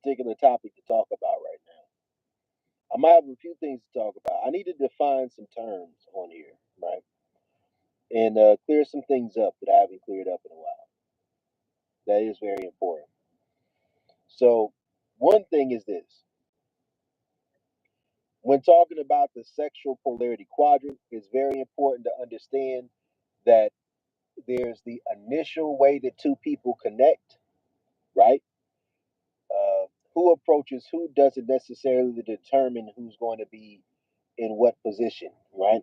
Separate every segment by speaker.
Speaker 1: particular topic to talk about right now. I might have a few things to talk about. I need to define some terms on here, right? And clear some things up that I haven't cleared up in a while. That is very important. So, one thing is this: when talking about the sexual polarity quadrant, it's very important to understand that there's the initial way that two people connect, right? Uh, who approaches who doesn't necessarily determine who's going to be in what position, right?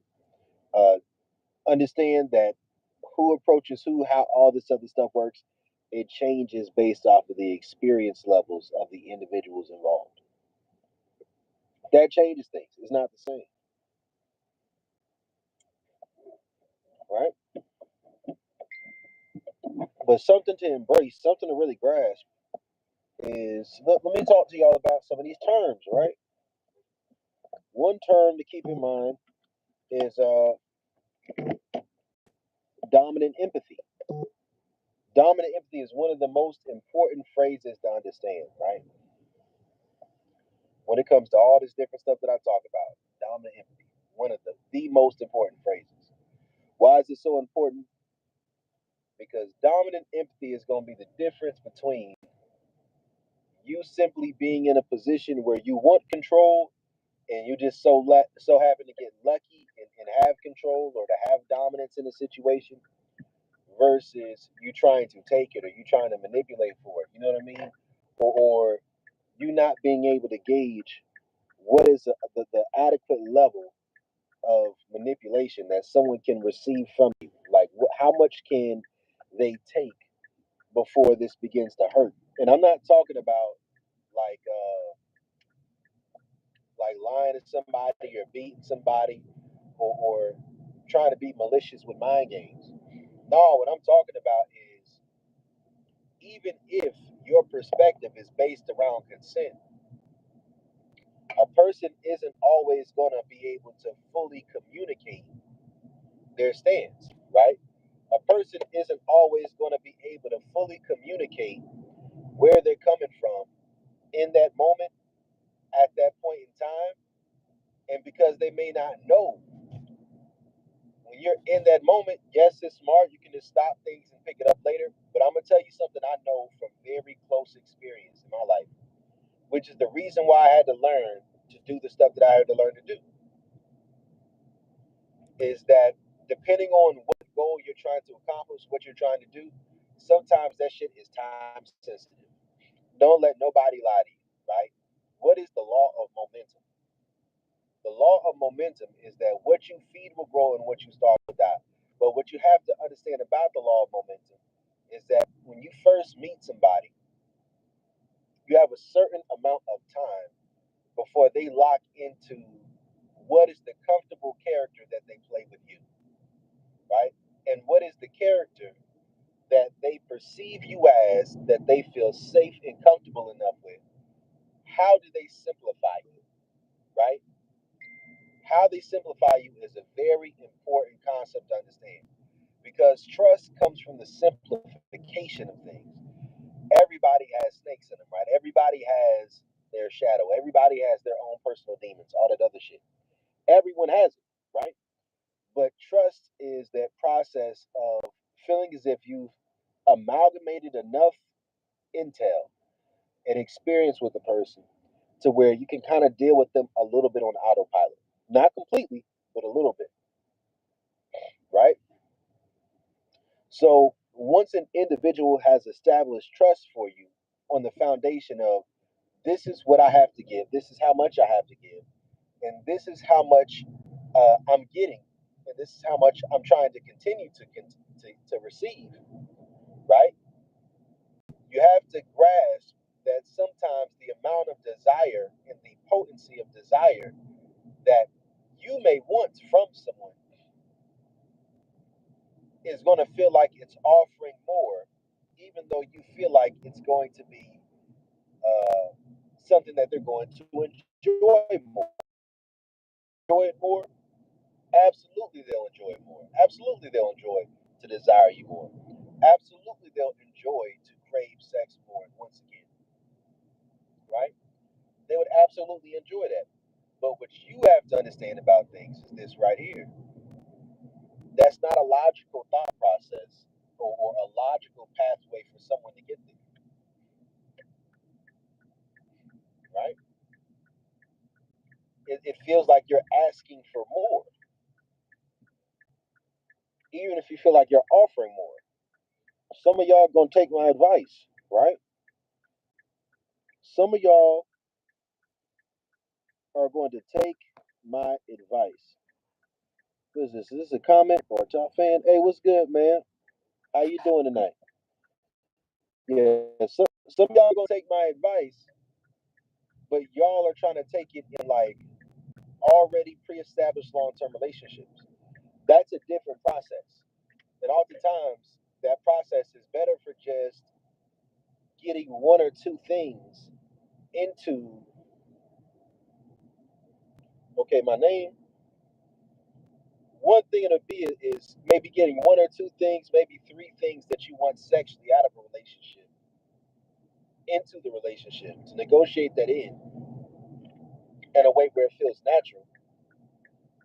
Speaker 1: Uh, Understand that who approaches who, how all this other stuff works, it changes based off of the experience levels of the individuals involved. That changes things. It's not the same, right? But something to embrace, something to really grasp is let me talk to y'all about some of these terms, right? One term to keep in mind is dominant empathy. Dominant empathy is one of the most important phrases to understand, right? When it comes to all this different stuff that I talk about, dominant empathy, one of the most important phrases. Why is it so important? Because dominant empathy is going to be the difference between you simply being in a position where you want control and you just so happen to get lucky and have control or to have dominance in a situation versus you trying to take it or you trying to manipulate for it. You know what I mean? Or you not being able to gauge what is the adequate level of manipulation that someone can receive from you. Like, how much can they take before this begins to hurt? And I'm not talking about like like lying to somebody or beating somebody or trying to be malicious with mind games. No, what I'm talking about is even if your perspective is based around consent, a person isn't always going to be able to fully communicate their stance, right? A person isn't always going to be able to fully communicate where they're coming from in that moment, at that point in time, and because they may not know when you're in that moment, yes, it's smart. You can just stop things and pick it up later. But I'm gonna tell you something I know from very close experience in my life, which is the reason why I had to learn to do the stuff that I had to learn to do. Is that depending on what goal you're trying to accomplish, what you're trying to do, sometimes that shit is time sensitive. Don't let nobody lie to you, right? What is the law of momentum? The law of momentum is that what you feed will grow and what you starve will die. But what you have to understand about the law of momentum is that when you first meet somebody, you have a certain amount of time before they lock into what is the comfortable character that they play with you, right? And what is the character that they perceive you as that they feel safe and comfortable enough with. How do they simplify you, right? How they simplify you is a very important concept to understand because trust comes from the simplification of things. Everybody has snakes in them, right? Everybody has their shadow. Everybody has their own personal demons, all that other shit. Everyone has it, right? But trust is that process of feeling as if you've amalgamated enough intel and experience with the person to where you can kind of deal with them a little bit on autopilot. Not completely, but a little bit, right? So once an individual has established trust for you on the foundation of this is what I have to give, this is how much I have to give, and this is how much I'm getting, and this is how much I'm trying to continue to receive, right? You have to grasp that sometimes the amount of desire and the potency of desire that you may want from someone is going to feel like it's offering more, even though you feel like it's going to be something that they're going to enjoy more. Enjoy it more? Absolutely, they'll enjoy it more. Absolutely, they'll enjoy to desire you more. Absolutely, they'll enjoy to crave sex more. And once again, absolutely enjoy that. But what you have to understand about things is this right here. That's not a logical thought process or a logical pathway for someone to get there, right? It feels like you're asking for more, even if you feel like you're offering more. Some of y'all gonna take my advice, right? Some of y'all are going to take my advice. What is this? Is this a comment or a top fan? Hey, what's good, man? How you doing tonight? Yeah, some of y'all gonna take my advice, but y'all are trying to take it in like already pre-established long-term relationships. That's a different process, and oftentimes that process is better for just getting one or two things into. Okay, my name. One thing it'll be is maybe getting one or two things, maybe three things that you want sexually out of a relationship into the relationship to negotiate that in a way where it feels natural.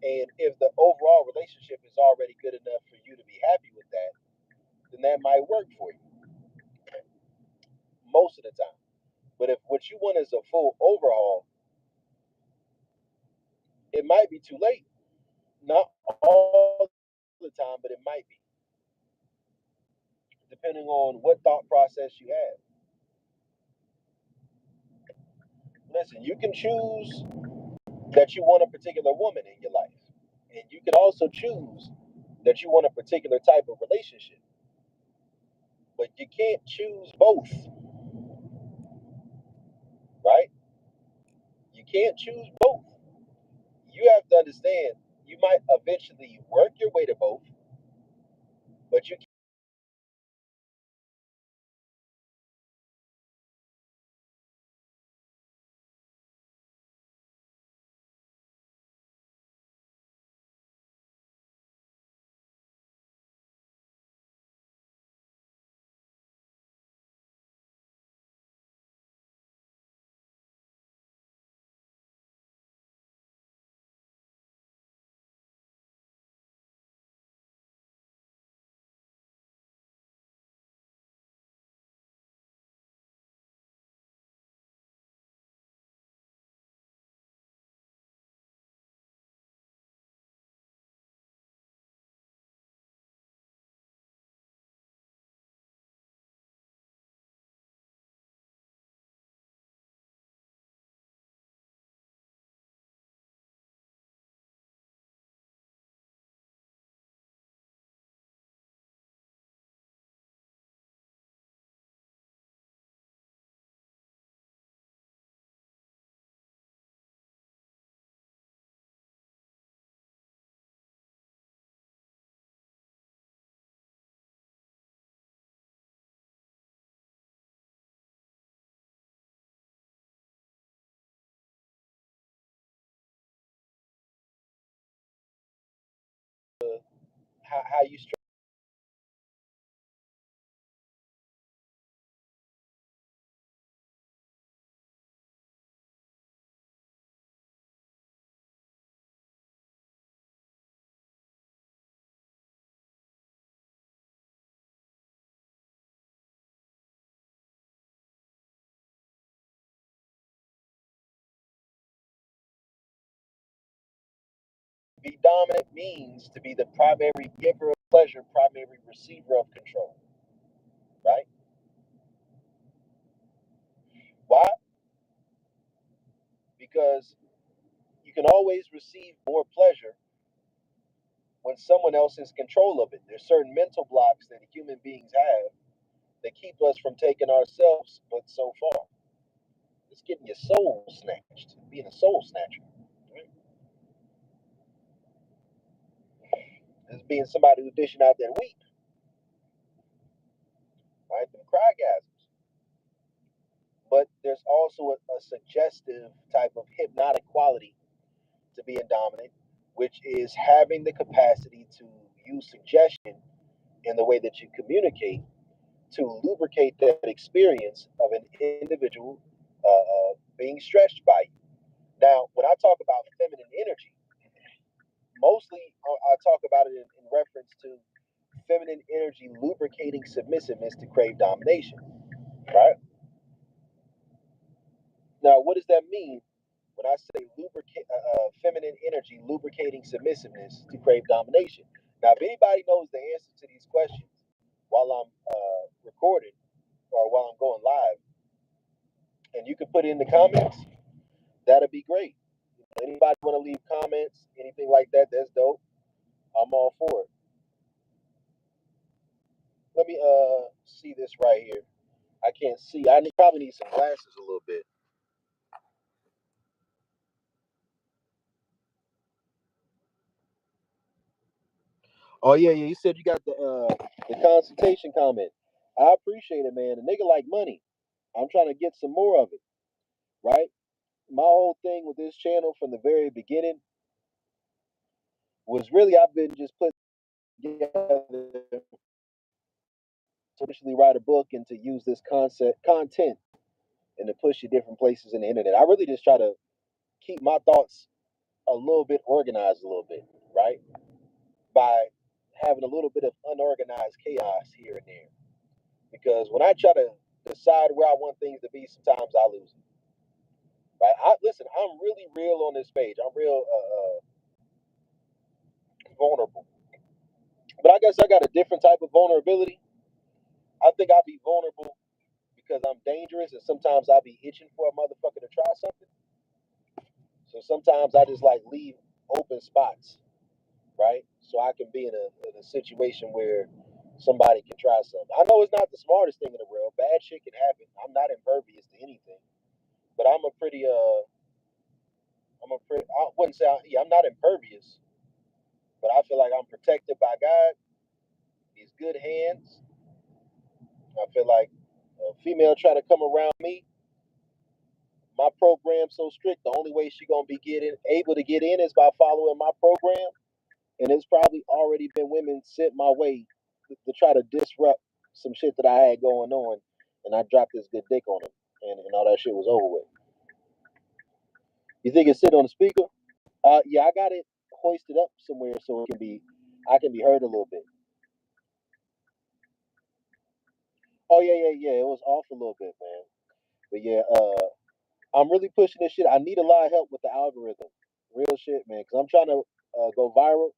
Speaker 1: And if the overall relationship is already good enough for you to be happy with that, then that might work for you most of the time. But if what you want is a full overhaul, it might be too late. Not all the time, but it might be, depending on what thought process you have. Listen, you can choose that you want a particular woman in your life, and you can also choose that you want a particular type of relationship, but you can't choose both, right? You can't choose both. You have to understand you might eventually work your way to both, but you how you be dominant means to be the primary giver of pleasure, primary receiver of control, right? Why? Because you can always receive more pleasure when someone else is in control of it. There's certain mental blocks that human beings have that keep us from taking ourselves but so far. It's getting your soul snatched, being a soul snatcher. Right? It's being somebody who's dishing out that weep, right? Them crygasms. But there's also a suggestive type of hypnotic quality to being dominant, which is having the capacity to use suggestion in the way that you communicate to lubricate that experience of an individual being stretched by you. Now, when I talk about feminine energy, mostly I talk about it in reference to feminine energy lubricating submissiveness to crave domination, right? Now, what does that mean when I say feminine energy lubricating submissiveness to crave domination? Now, if anybody knows the answer to these questions while I'm recording or while I'm going live, and you can put it in the comments, that'd be great. Anybody want to leave comments, anything like that, that's dope. I'm all for it. Let me see this right here. I can't see. Probably need some glasses a little bit. Oh yeah, yeah. You said you got the consultation comment. I appreciate it, man. The nigga like money. I'm trying to get some more of it, right? My whole thing with this channel from the very beginning was really I've been just putting together to initially write a book and to use this content and to push you different places in the internet. I really just try to keep my thoughts a little bit organized, a little bit, right? By having a little bit of unorganized chaos here and there. Because when I try to decide where I want things to be, sometimes I lose it. Right? Listen. I'm really real on this page. I'm real vulnerable. But I guess I got a different type of vulnerability. I think I'll be vulnerable because I'm dangerous, and sometimes I'll be itching for a motherfucker to try something. So sometimes I just like leave open spots, right? So I can be in a situation where somebody can try something. I know it's not the smartest thing in the world. Bad shit can happen. I'm not impervious to anything, but I wouldn't say yeah, I'm not impervious, but I feel like I'm protected by God. These good hands. I feel like a female trying to come around me. My program's so strict. The only way she gonna be able to get in is by following my program. And it's probably already been women sent my way to try to disrupt some shit that I had going on, and I dropped this good dick on them, and all that shit was over with. You think it's sitting on the speaker? Yeah, I got it hoisted up somewhere so I can be heard a little bit. Oh yeah, yeah, yeah. It was off a little bit, man. But yeah, I'm really pushing this shit. I need a lot of help with the algorithm. Real shit, man. Because I'm trying to go viral.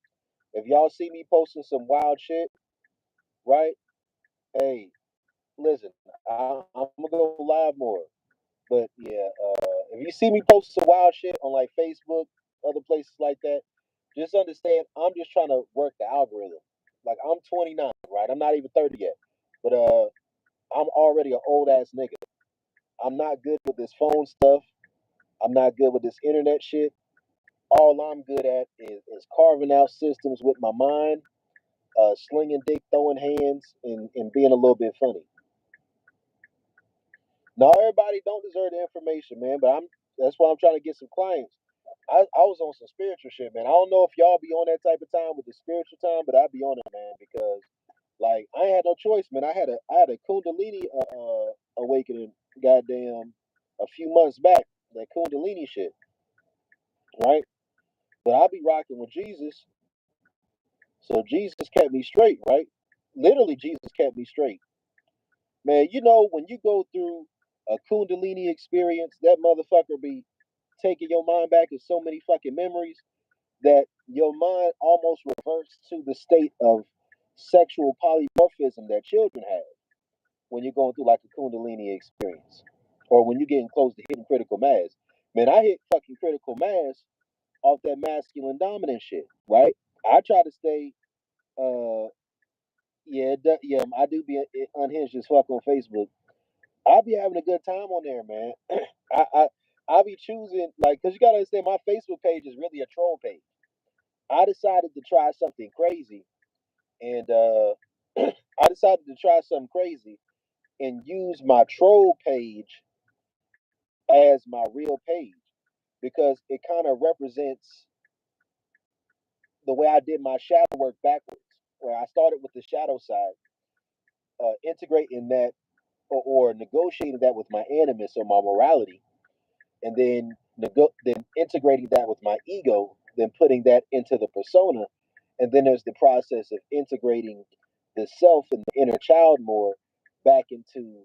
Speaker 1: If y'all see me posting some wild shit, right? Hey, listen, I'm gonna go live more. But yeah, if you see me post some wild shit on like Facebook, other places like that, just understand I'm just trying to work the algorithm. Like I'm 29, right? I'm not even 30 yet, but I'm already an old ass nigga. I'm not good with this phone stuff. I'm not good with this internet shit. All I'm good at is carving out systems with my mind, slinging dick, throwing hands, and being a little bit funny. Now everybody don't deserve the information, man. But that's why I'm trying to get some clients. I was on some spiritual shit, man. I don't know if y'all be on that type of time with the spiritual time, but I be on it, man, because like I had no choice, man. I had a Kundalini awakening, goddamn, a few months back. That Kundalini shit, right? But I be rocking with Jesus, so Jesus kept me straight, right? Literally, Jesus kept me straight, man. You know when you go through a Kundalini experience, that motherfucker be taking your mind back in so many fucking memories that your mind almost reverts to the state of sexual polymorphism that children have when you're going through like a Kundalini experience or when you're getting close to hitting critical mass. Man, I hit fucking critical mass off that masculine dominant shit, right? I try to stay, uh, yeah, I do be unhinged as fuck on Facebook. I be having a good time on there, man. I, I, I be choosing, like, cause you gotta understand my Facebook page is really a troll page. I decided to try something crazy, and I decided to try something crazy and use my troll page as my real page because it kind of represents the way I did my shadow work backwards, where I started with the shadow side, integrating that or negotiating that with my animus or my morality, and then then integrating that with my ego, then putting that into the persona, and then there's the process of integrating the self and the inner child more back into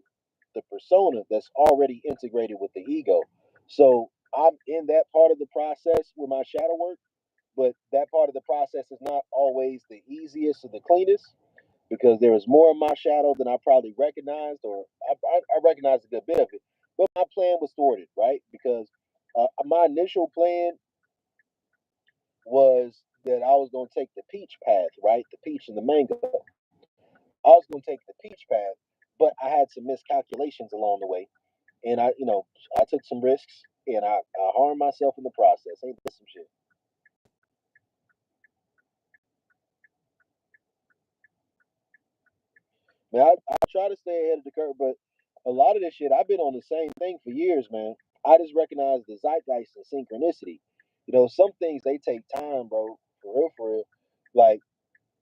Speaker 1: the persona that's already integrated with the ego. So I'm in that part of the process with my shadow work, but that part of the process is not always the easiest or the cleanest because there was more of my shadow than I probably recognized, or I recognized a good bit of it. But my plan was thwarted, right? Because my initial plan was that I was going to take the peach path, right? The peach and the mango. I was going to take the peach path, but I had some miscalculations along the way, and I took some risks, and I harmed myself in the process. Ain't this some shit? Man, I try to stay ahead of the curve, but a lot of this shit, I've been on the same thing for years, man. I just recognize the zeitgeist and synchronicity. Some things they take time, bro. For real, for real. Like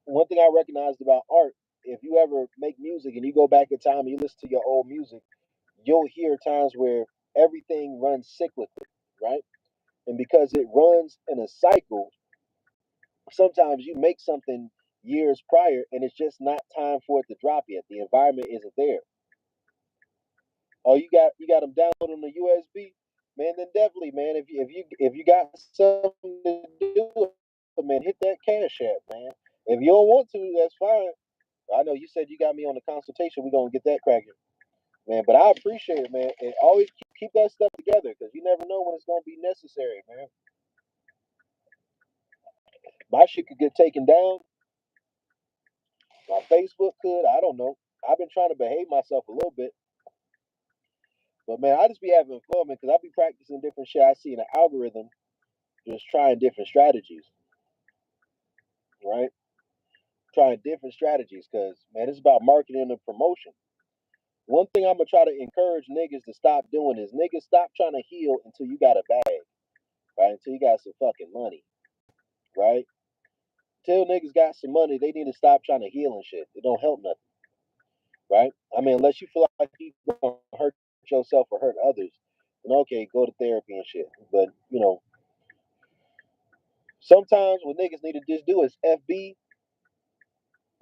Speaker 1: one thing I recognized about art, if you ever make music and you go back in time and you listen to your old music, you'll hear times where everything runs cyclically, right? And because it runs in a cycle, sometimes you make something years prior and it's just not time for it to drop yet. The environment isn't there. Oh, you got them downloaded on the USB, man. Then definitely, man. If you got something to do, man, hit that cash app, man. If you don't want to, that's fine. I know you said you got me on the consultation. We're gonna get that cracking, man. But I appreciate it, man. And always keep that stuff together because you never know when it's gonna be necessary, man. My shit could get taken down. My Facebook could. I don't know. I've been trying to behave myself a little bit, but man, I just be having fun, man, because I be practicing different shit I see in the algorithm, just trying different strategies, right? Trying different strategies, because man, it's about marketing and promotion. One thing I'm gonna try to encourage niggas to stop doing is niggas stop trying to heal until you got a bag, right? Until you got some fucking money, right? Till niggas got some money, they need to stop trying to heal and shit. It don't help nothing, right? I mean, unless you feel like you gonna hurt yourself or hurt others, then okay, go to therapy and shit. But sometimes what niggas need to just do is FB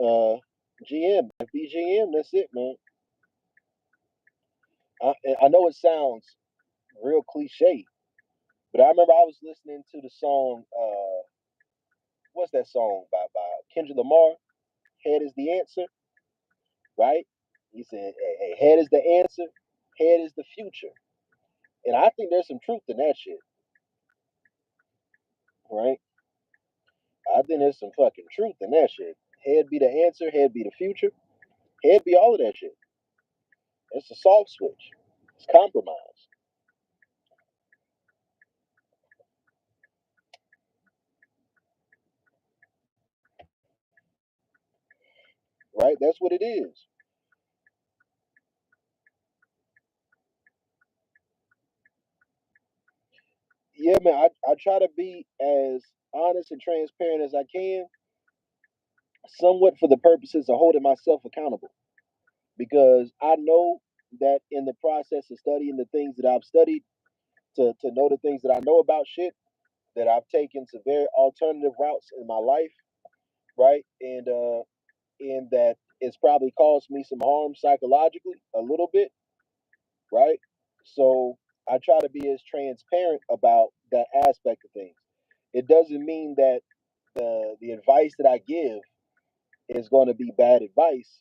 Speaker 1: uh GM, FBGM. That's it, man. I, I know it sounds real cliche, but I remember I was listening to the song. What's that song by Kendrick Lamar? Head is the answer, right? He said, hey, head is the answer. Head is the future, and I think there's some truth in that shit, right? I think there's some fucking truth in that shit. Head be the answer. Head be the future. Head be all of that shit. It's a soft switch. It's compromise, right? That's what it is. Yeah, man. I try to be as honest and transparent as I can, somewhat for the purposes of holding myself accountable. Because I know that in the process of studying the things that I've studied, to know the things that I know about shit, that I've taken some very alternative routes in my life, right? And that it's probably caused me some harm psychologically a little bit, right? So I try to be as transparent about that aspect of things. It doesn't mean that the advice that I give is going to be bad advice.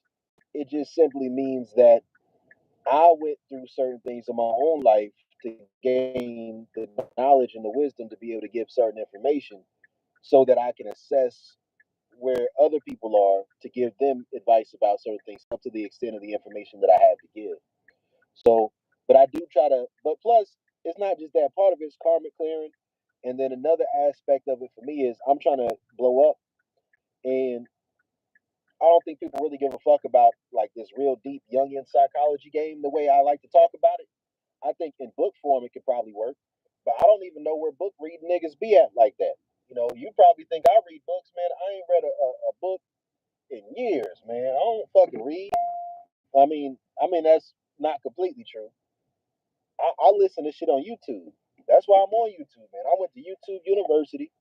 Speaker 1: It just simply means that I went through certain things in my own life to gain the knowledge and the wisdom to be able to give certain information so that I can assess where other people are to give them advice about certain things up to the extent of the information that I have to give. So, but I do try to, but plus, it's not just that part of it's karmic clearing. And then another aspect of it for me is I'm trying to blow up. And I don't think people really give a fuck about like this real deep Jungian psychology game the way I like to talk about it. I think in book form it could probably work, but I don't even know where book reading niggas be at like that. You probably think I read books, man. I ain't read a book in years, man. I don't fucking read. I mean that's not completely true. I listen to shit on YouTube. That's why I'm on YouTube, man. I went to YouTube University,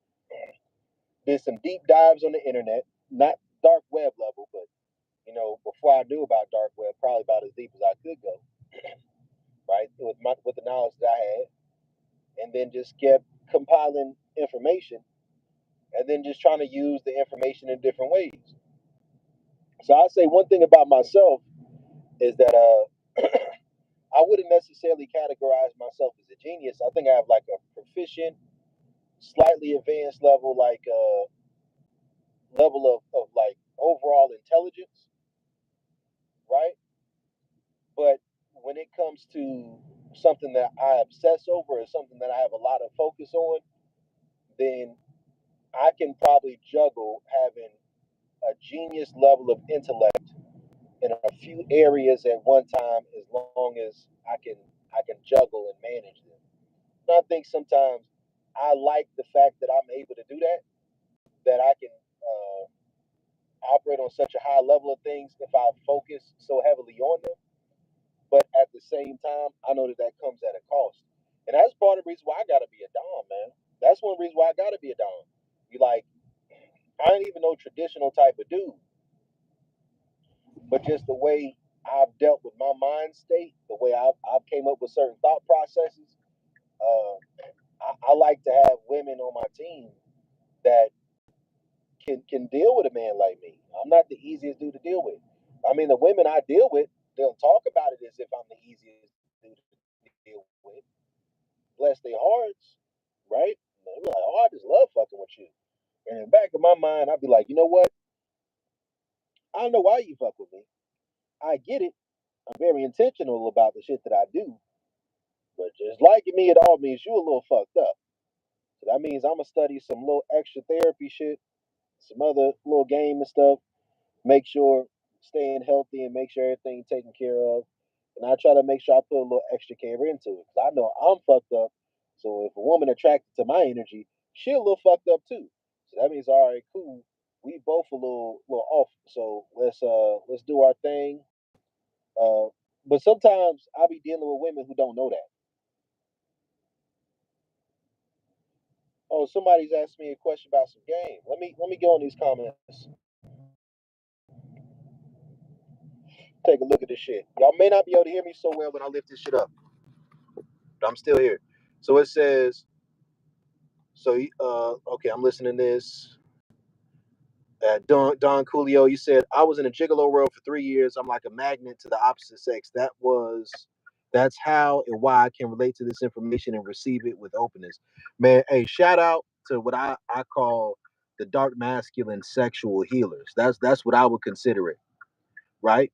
Speaker 1: did some deep dives on the internet, not dark web level, but before I knew about dark web, probably about as deep as I could go, right? With the knowledge that I had, and then just kept compiling information, and then just trying to use the information in different ways. So I say one thing about myself is that I wouldn't necessarily categorize myself as a genius. I think I have like a proficient, slightly advanced level, like level of like overall intelligence, right? But when it comes to something that I obsess over or something that I have a lot of focus on, then I can probably juggle having a genius level of intellect in a few areas at one time, as long as I can juggle and manage them. And I think sometimes I like the fact that I'm able to do that, that I can operate on such a high level of things if I focus so heavily on them. But at the same time, I know that that comes at a cost, and that's part of the reason why I gotta be a dom, man. That's one reason why I gotta be a dom. You like, I ain't even no traditional type of dude, but just the way I've dealt with my mind state, the way I've came up with certain thought processes. Uh, I like to have women on my team that can deal with a man like me. I'm not the easiest dude to deal with. I mean, the women I deal with, they'll talk about it as if I'm the easiest dude to deal with. Bless their hearts, right? They're like, oh, I just love fucking with you. And in the back of my mind, I'd be like, you know what? I don't know why you fuck with me. I get it. I'm very intentional about the shit that I do. But just liking me at all means you a little fucked up. So that means I'm gonna study some little extra therapy shit, some other little game and stuff, make sure staying healthy and make sure everything taken care of. And I try to make sure I put a little extra care into it because I know I'm fucked up. So if a woman attracted to my energy, she a little fucked up too. So that means all right, cool. We both a little off. So let's do our thing. Uh, but sometimes I be dealing with women who don't know that. Oh, somebody's asked me a question about some game. Let me go in these comments. Take a look at this shit. Y'all may not be able to hear me so well when I lift this shit up, but I'm still here. So it says, okay, I'm listening to this. Don Coolio, you said I was in a gigolo world for 3 years. I'm like a magnet to the opposite sex. That's how and why I can relate to this information and receive it with openness. Man, hey, shout out to what I call the dark masculine sexual healers. That's what I would consider it, right?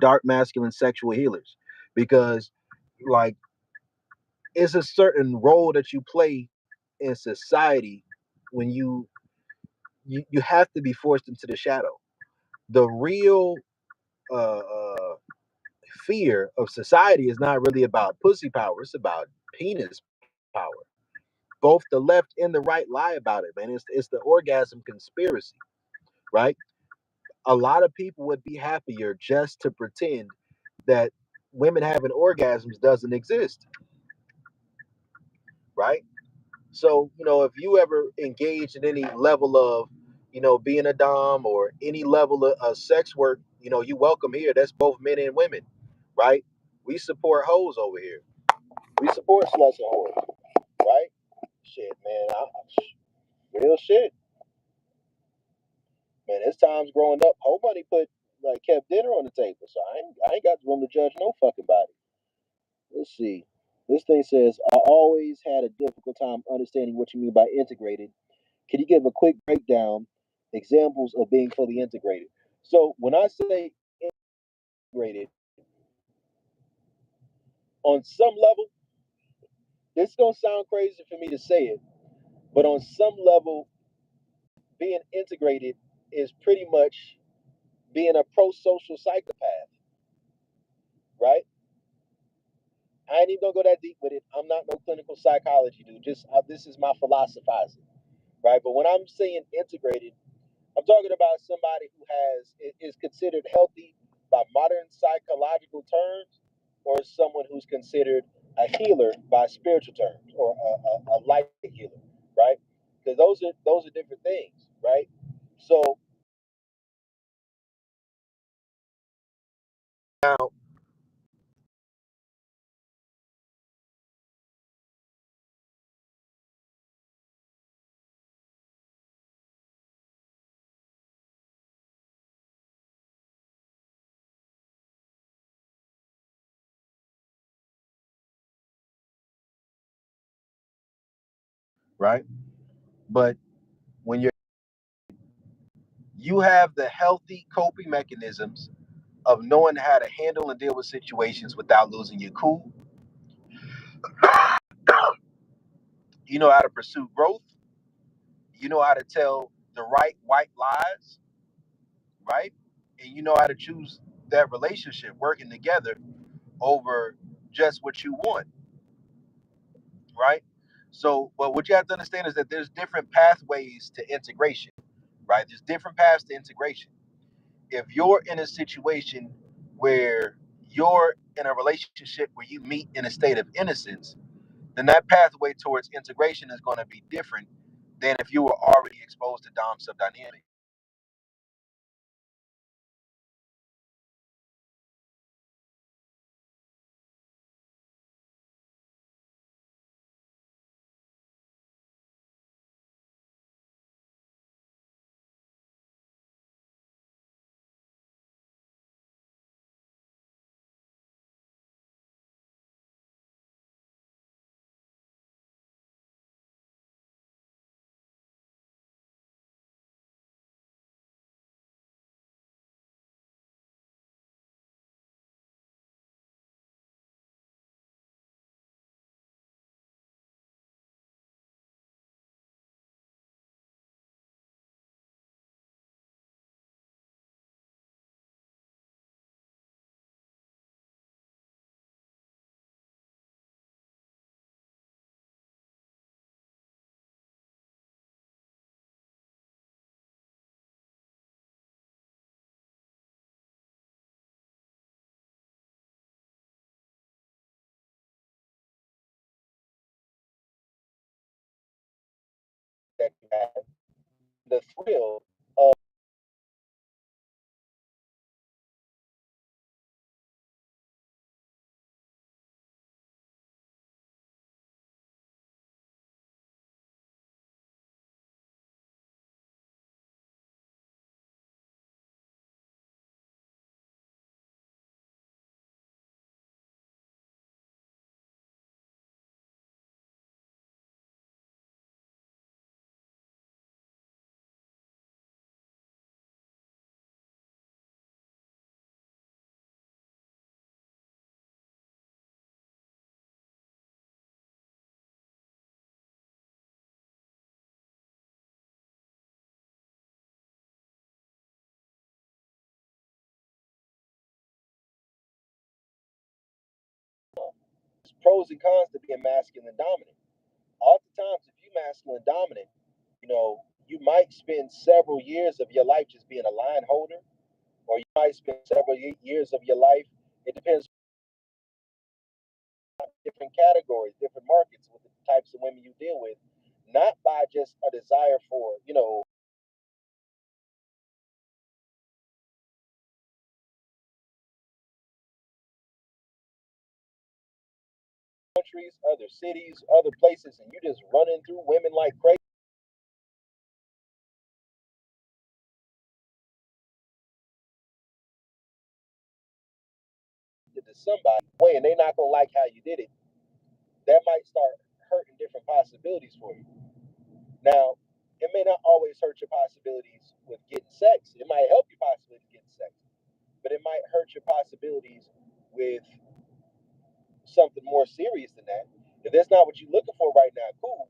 Speaker 1: Dark masculine sexual healers, because like it's a certain role that you play in society when you have to be forced into the shadow. The real uh, uh, fear of society is not really about pussy power; it's about penis power. Both the left and the right lie about it, man. It's the orgasm conspiracy, right? A lot of people would be happier just to pretend that women having orgasms doesn't exist, right? So, if you ever engage in any level of, being a dom or any level of sex work, you welcome here. That's both men and women, right? We support hoes over here. We support sluts and whores, right? Shit, man. Real shit, man. It's times growing up, hoe money kept dinner on the table, so I ain't got the room to judge no fucking body. Let's see. This thing says, I always had a difficult time understanding what you mean by integrated. Can you give a quick breakdown, examples of being fully integrated? So when I say integrated, on some level, this is gonna sound crazy for me to say it, but on some level, being integrated is pretty much being a pro-social psychopath, right? I ain't even gonna go that deep with it. I'm not no clinical psychology dude. Just this is my philosophizing, right? But when I'm saying integrated, I'm talking about somebody who is considered healthy by modern psychological terms, or someone who's considered a healer by spiritual terms, or a light healer, right? Because those are different things, right? So now, right? But when you have the healthy coping mechanisms of knowing how to handle and deal with situations without losing your cool, you know how to pursue growth, you know how to tell the right white lies, right? And you know how to choose that relationship, working together over just what you want, right? So, but what you have to understand is that there's different pathways to integration, right? There's different paths to integration. If you're in a situation where you're in a relationship where you meet in a state of innocence, then that pathway towards integration is going to be different than if you were already exposed to Dom subdynamic. That you have the thrill of pros and cons to being masculine dominant. Oftentimes, if you masculine dominant, you might spend several years of your life just being a line holder, or you might spend several years of your life. It depends on different categories, different markets with the types of women you deal with, not by just a desire for, countries, other cities, other places, and you just running through women like crazy to somebody way, and they not gonna like how you did it. That might start hurting different possibilities for you. Now, it may not always hurt your possibilities with getting sex. It might help your possibilities getting sex, but it might hurt your possibilities with something more serious than that. If that's not what you're looking for right now, cool.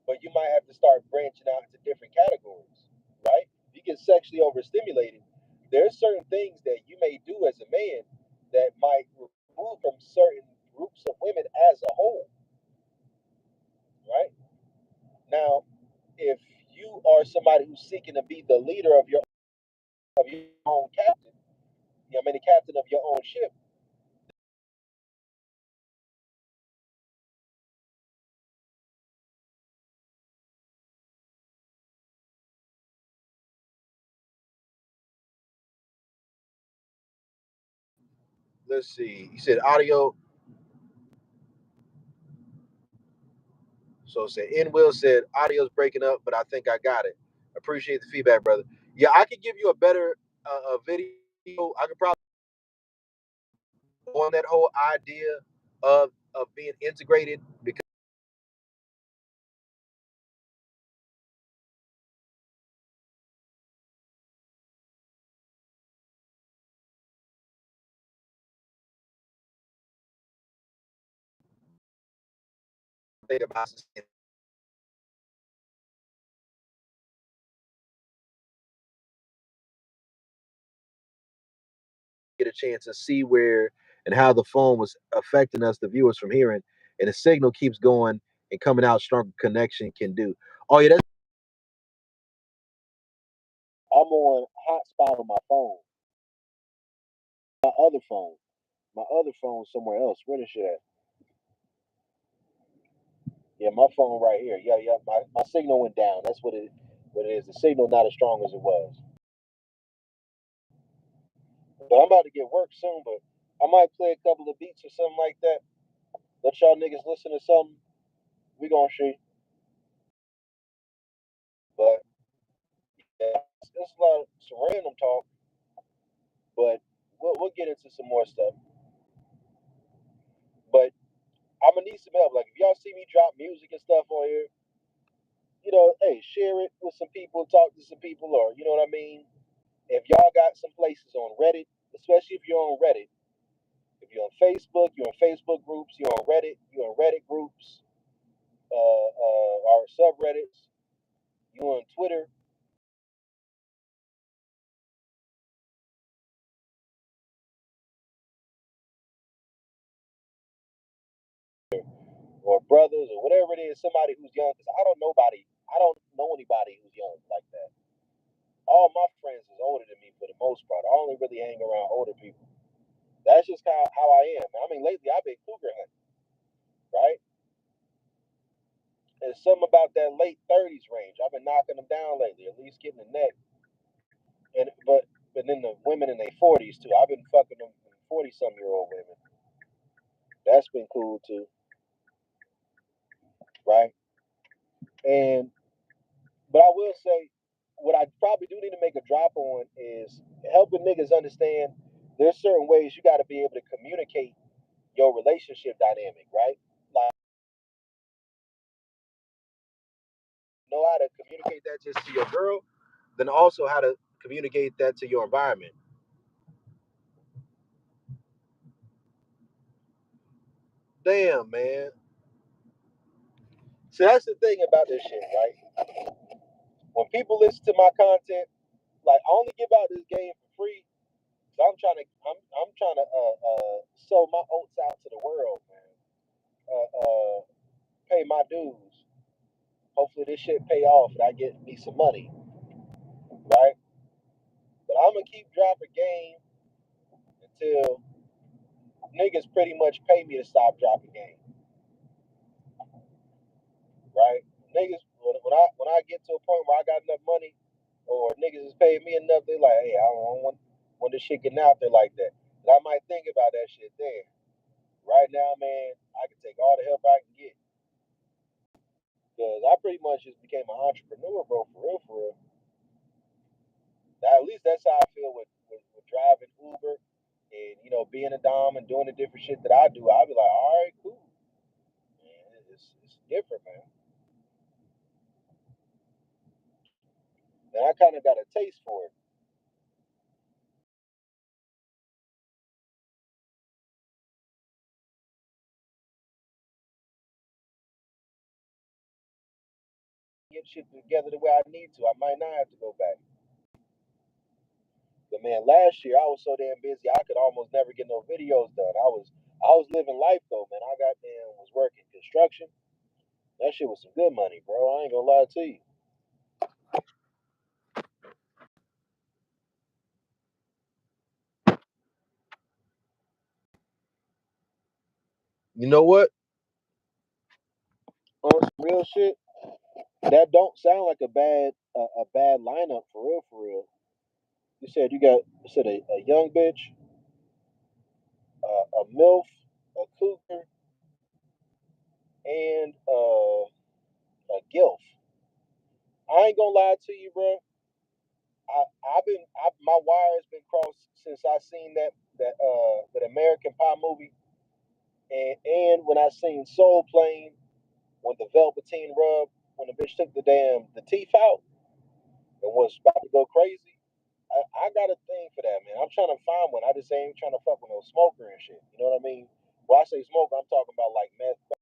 Speaker 1: But you might have to start branching out into different categories, right? If you get sexually overstimulated, there's certain things that you may do as a man that might remove from certain groups of women as a whole, right? Now, if you are somebody who's seeking to be the leader of your own captain, the captain of your own ship, Let's see. He said audio. So it said N Will said audio's breaking up, but I think I got it. Appreciate the feedback, brother. Yeah, I could give you a better video. I could probably on that whole idea of being integrated because think about get a chance to see where and how the phone was affecting us, the viewers from hearing, and the signal keeps going and coming out stronger connection can do. Oh yeah, that's I'm on hotspot on my phone. My other phone. My other phone somewhere else. Where is it at? Yeah, my phone right here. Yeah, yeah. My signal went down. That's what it is. The signal not as strong as it was. But I'm about to get work soon, but I might play a couple of beats or something like that. Let y'all niggas listen to something. We gonna see. But yeah, it's a lot of some random talk, but we'll get into some more stuff. But I'm gonna need some help. Like if y'all see me drop music and stuff on here, hey, share it with some people, talk to some people, or you know what I mean. If y'all got some places on Reddit, especially if you're on Reddit, if you're on Facebook, you're on Facebook groups, you're on Reddit, you're on Reddit groups, or subreddits, you're on Twitter or brothers or whatever it is, somebody who's young. Because I don't know anybody who's young like that. All my friends is older than me for the most part. I only really hang around older people. That's just how I am. I mean, lately I've been cougar hunting, right? There's something about that late 30s range. I've been knocking them down lately, at least getting the neck. But then the women in their 40s too. I've been fucking them 40-some-year-old women. That's been cool too, right? And but I will say, what I probably do need to make a drop on is helping niggas understand there's certain ways you got to be able to communicate your relationship dynamic, right? Like know how to communicate that just to your girl, then also how to communicate that to your environment. Damn, man. So that's the thing about this shit, right? When people listen to my content, like I only give out this game for free. So I'm trying to sow my oats out to the world, man. Pay my dues. Hopefully this shit pay off and I get me some money, right? But I'm gonna keep dropping game until niggas pretty much pay me to stop dropping game, right? Niggas when I get to a point where I got enough money or niggas is paying me enough, they like, hey, I don't want when this shit getting out there like that. And I might think about that shit then. Right now, man, I can take all the help I can get. Because I pretty much just became an entrepreneur, bro, for real, for real. Now, at least that's how I feel with driving Uber and, being a Dom and doing the different shit that I do. I'll be like, all right, cool. Man, it's different, man. And I kind of got a taste for it. Get shit together the way I need to. I might not have to go back. But man, last year I was so damn busy I could almost never get no videos done. I was living life though, man. I goddamn was working construction. That shit was some good money, bro. I ain't gonna lie to you. You know what? On some real shit, that don't sound like a bad lineup for real, for real. You said a young bitch. a MILF, a cougar, and a GILF. I ain't gonna lie to you, bro. My wire has been crossed since I seen that American Pie movie, and when I seen Soul Plane, when the Velveteen Rub, when the bitch took the teeth out and was about to go crazy. I got a thing for that, man. I'm trying to find one. I just ain't trying to fuck with no smoker and shit. You know what I mean? When I say smoker, I'm talking about like meth.